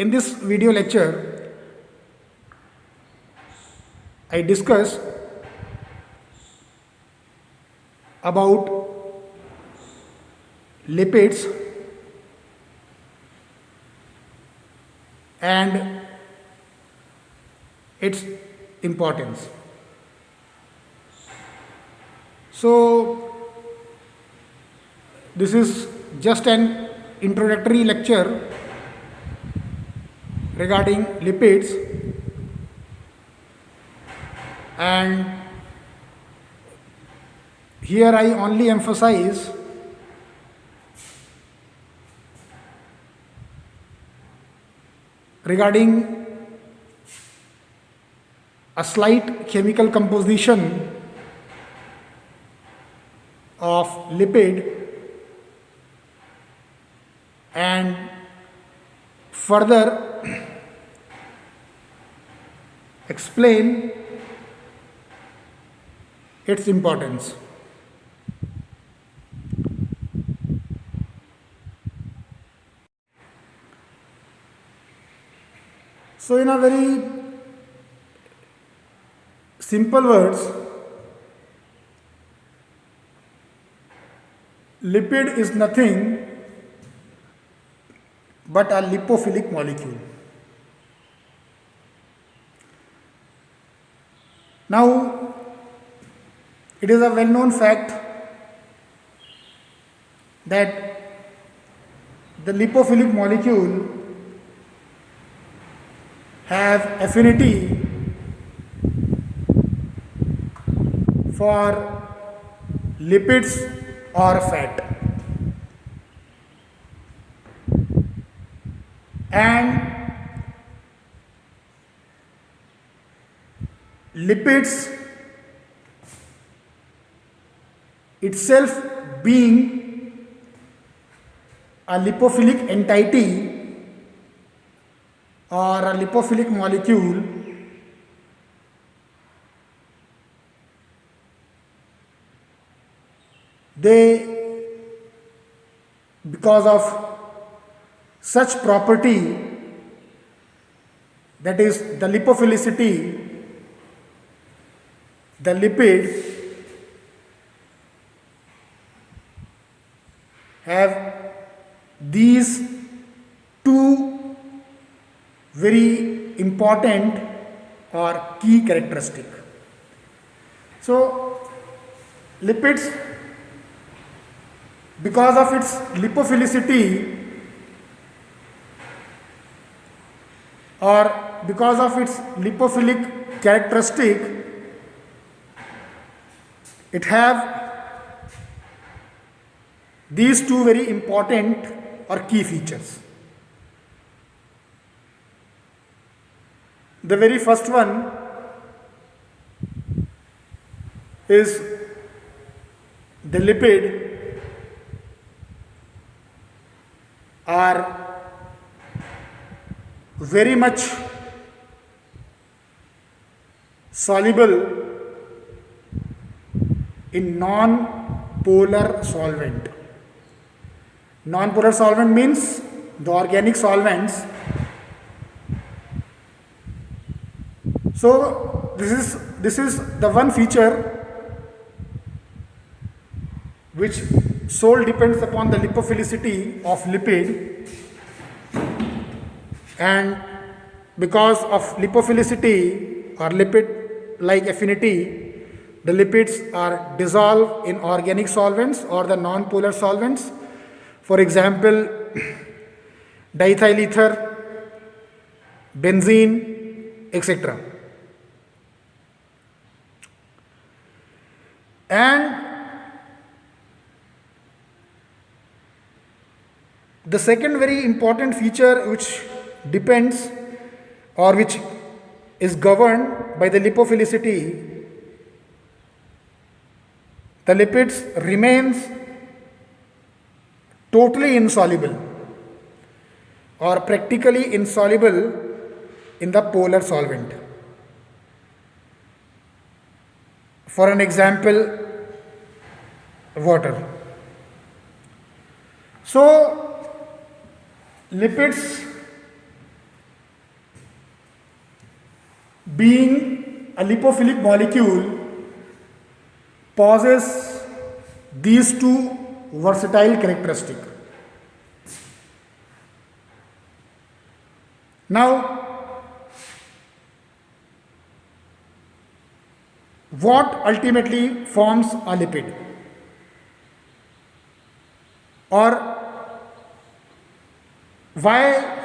In this video lecture, I discuss about lipids and its importance. So, this is just an introductory lecture regarding lipids, and here I only emphasize regarding a slight chemical composition of lipid, and further explain its importance. So, in a very simple words, lipid is nothing but a lipophilic molecule. Now, it is a well-known fact that the lipophilic molecule have affinity for lipids or fat, and lipids itself being a lipophilic entity or a lipophilic molecule, they, because of such property, that is the lipophilicity, the lipid have these two very important or key characteristic. So, lipids, because of its lipophilicity or because of its lipophilic characteristic, it have these two very important or key features. The very first one is the lipid are very much soluble in non-polar solvent. Non-polar solvent means the organic solvents. So this is the one feature which solely depends upon the lipophilicity of lipid, and because of lipophilicity or lipid like affinity, the lipids are dissolved in organic solvents or the non-polar solvents. For example, diethyl ether, benzene, etc. And the second very important feature which depends or which is governed by the lipophilicity, the lipids remains totally insoluble or practically insoluble in the polar solvent. For an example, water. So, lipids being a lipophilic molecule, possess these two versatile characteristics. Now, what ultimately forms a lipid? Or why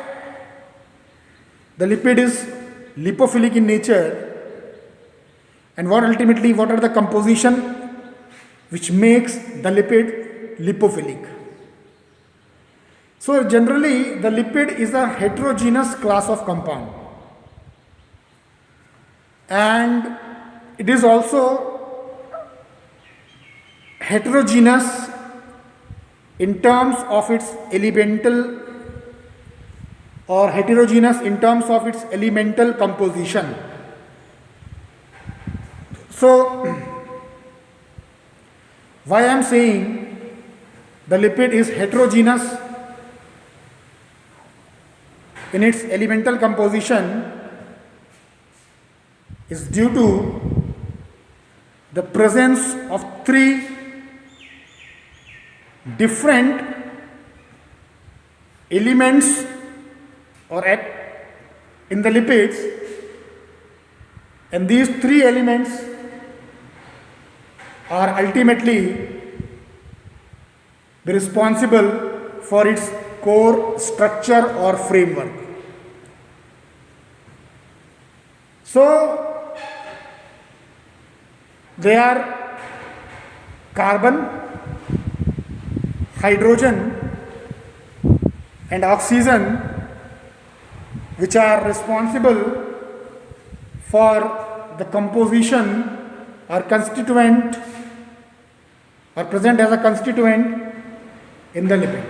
the lipid is lipophilic in nature, and what are the composition which makes the lipid lipophilic? So generally the lipid is a heterogeneous class of compound, and it is also heterogeneous in terms of its elemental, or heterogeneous in terms of its elemental composition. So why I am saying the lipid is heterogeneous in its elemental composition is due to the presence of three different elements in the lipids, and these three elements are ultimately responsible for its core structure or framework. So they are carbon, hydrogen and oxygen, which are responsible for the composition or constituent, or present as a constituent in the lipid.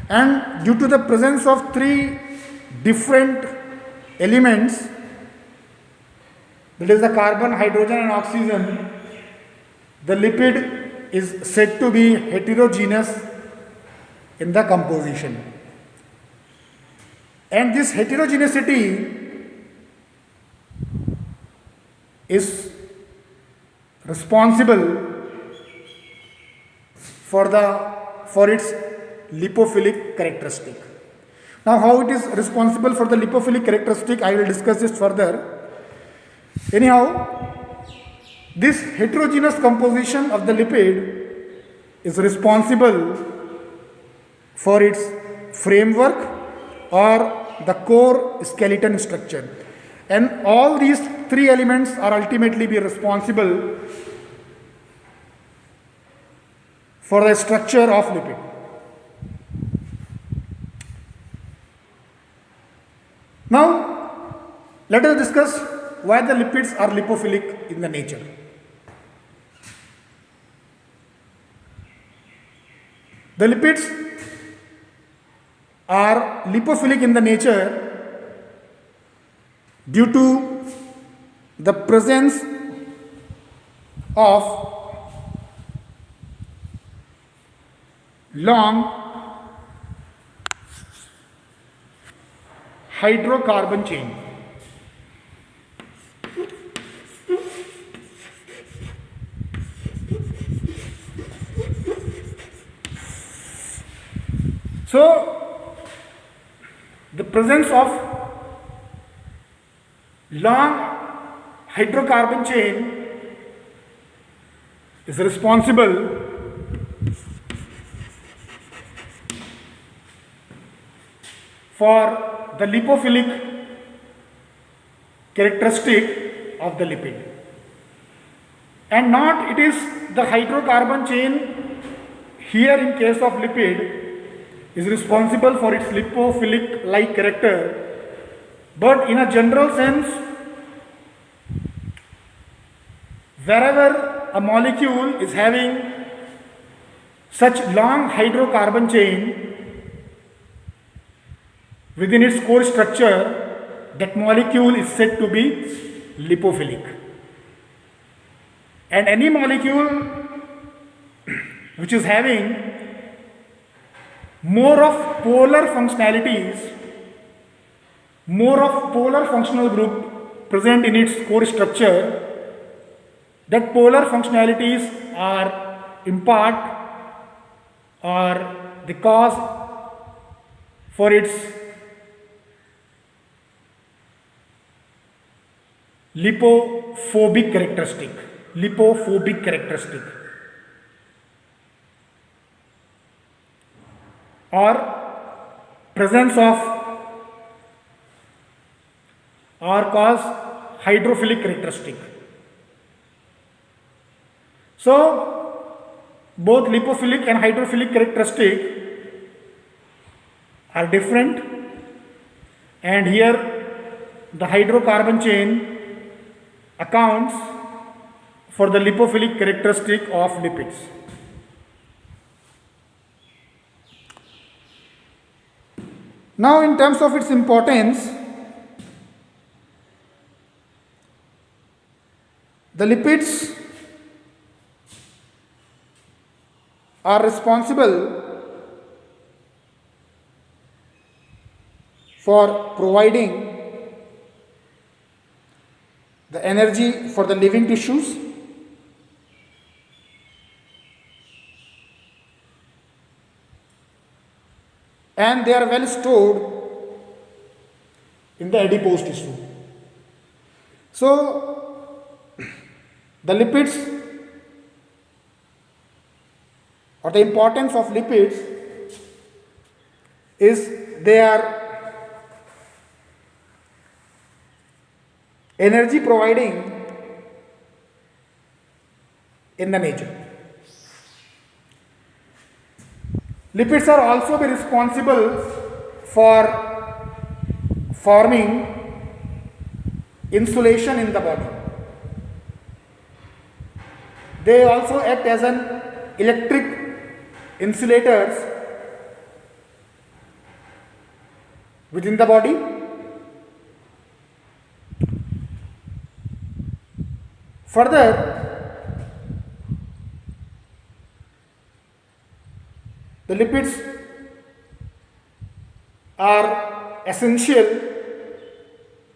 And due to the presence of three different elements, that is the carbon, hydrogen and oxygen, the lipid is said to be heterogeneous in the composition. And this heterogeneity is responsible for its lipophilic characteristic. Now, how it is responsible for the lipophilic characteristic, I will discuss this further. Anyhow, this heterogeneous composition of the lipid is responsible for its framework or the core skeleton structure, and all these three elements are ultimately be responsible for the structure of lipid. Now let us discuss why the lipids are lipophilic in the nature. The lipids are lipophilic in the nature due to the presence of long hydrocarbon chain. So the presence of long hydrocarbon chain is responsible for the lipophilic characteristic of the lipid, and not it is the hydrocarbon chain here in case of lipid is responsible for its lipophilic like character, but in a general sense, wherever a molecule is having such long hydrocarbon chain within its core structure, that molecule is said to be lipophilic. And any molecule which is having more of polar functionalities, more of polar functional group present in its core structure, that polar functionalities are in part or the cause for its lipophobic characteristic or presence of or cause hydrophilic characteristic. So both lipophilic and hydrophilic characteristic are different, and here the hydrocarbon chain accounts for the lipophilic characteristic of lipids. Now, in terms of its importance, the lipids are responsible for providing the energy for the living tissues, and they are well stored in the adipose tissue. So, the lipids or the importance of lipids is they are energy providing in the nature. Lipids are also be responsible for forming insulation in the body. They also act as an electric insulators within the body. Further, the lipids are essential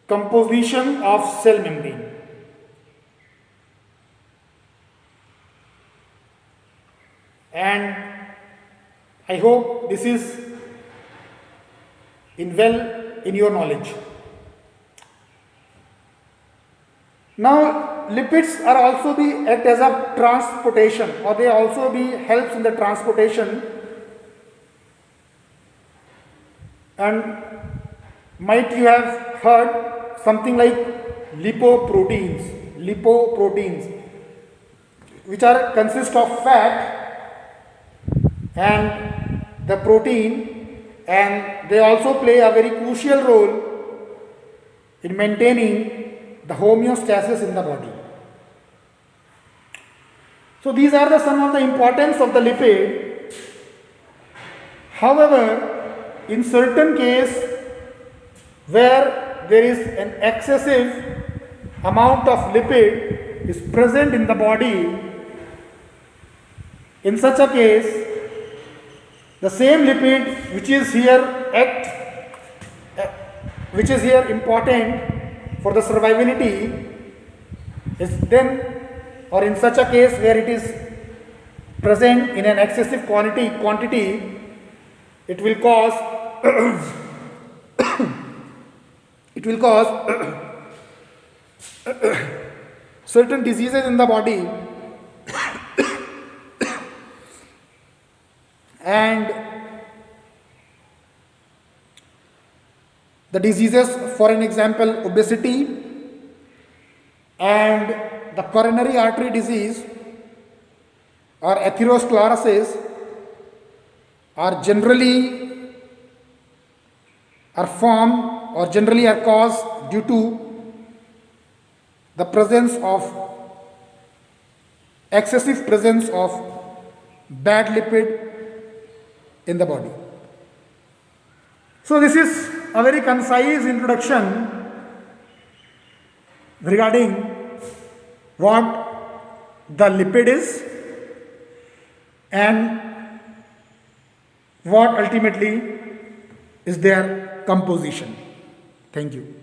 composition of cell membrane. And I hope this is in your knowledge. Now, lipids are also be act as a transportation, or they also be helps in the transportation, and might you have heard something like lipoproteins, which are consist of fat and the protein, and they also play a very crucial role in maintaining the homeostasis in the body. So these are the some of the importance of the lipid. However, in certain case where there is an excessive amount of lipid is present in the body, in such a case the same lipid which is here important for the survivability is then, or in such a case where it is present in an excessive quantity, it will cause certain diseases in the body. And the diseases, for an example, obesity and the coronary artery disease or atherosclerosis are generally caused due to the excessive presence of bad lipid in the body. So this is a very concise introduction regarding what the lipid is and what ultimately is their composition. Thank you.